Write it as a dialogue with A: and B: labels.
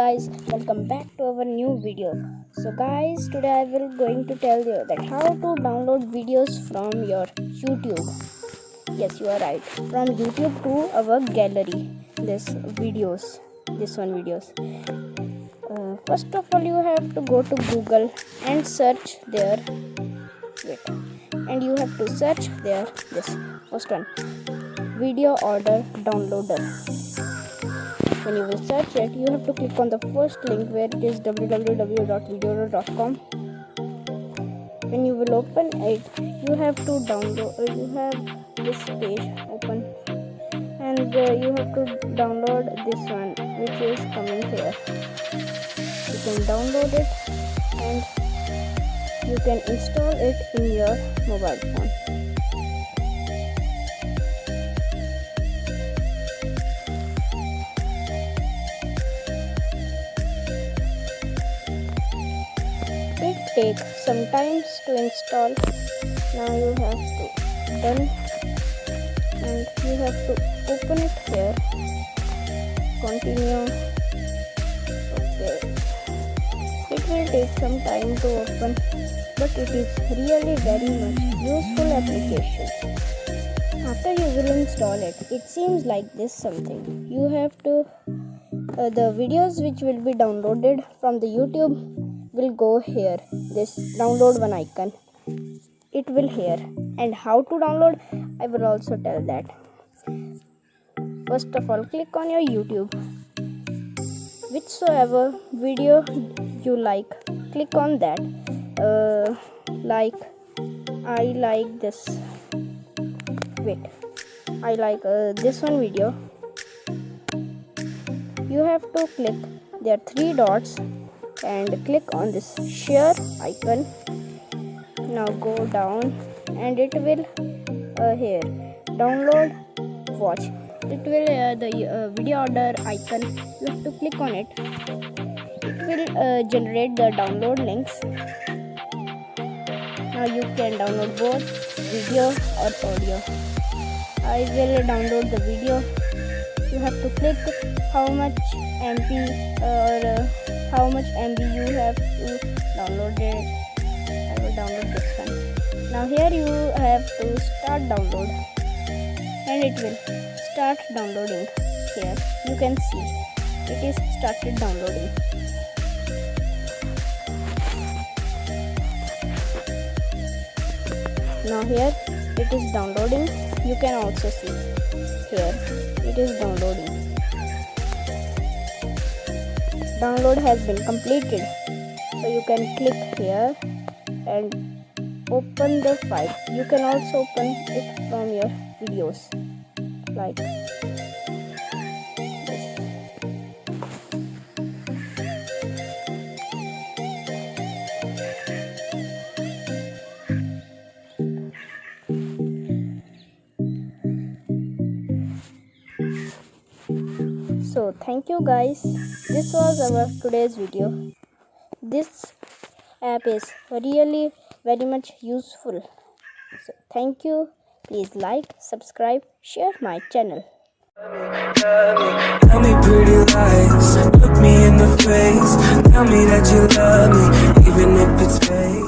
A: guys, welcome back to our new video. So guys, today I will going to tell you that how to download videos from your YouTube. Yes, you are right, from YouTube to our gallery. This one videos. First of all, you have to go to Google and search there. And you have to search there this first one, video order downloader. When you will search it, you have to click on the first link where it is www.videoorder.com. When you will open it, you have to download. You have this page open, and you have to download this one, which is coming here. You can download it, and you can install it in your mobile phone. It takes some time to install. Now you have to done, and you have to open it here. Continue. Okay. It will take some time to open, but it is really very much useful application. After you will install it, it seems like this something. You have to the videos which will be downloaded from the YouTube will go here, this download one icon. It will here, and how to download I will also tell that. First of all, click on your YouTube, whichsoever video you like, click on that. Like I like this, I like this one video. You have to click there 3 dots and click on this share icon. Now go down, and it will here download watch. It will the video order icon. You have to click on it. It will generate the download links. Now you can download both video or audio. I will download the video. You have to click how much MP or how much MB you have to download it. I will download this one. Now here you have to start download, and it will start downloading. Here you can see it is started downloading. Now here it is downloading. You can also see here it is downloading. Download has been completed, so you can click here and open the file. You can also open it from your videos like this. So thank you guys, this was our today's video. This app is really very much useful. So thank you. Please like, subscribe, share my channel.
B: Tell me pretty lies, look me in the face, tell me that you love me, even if it's fake.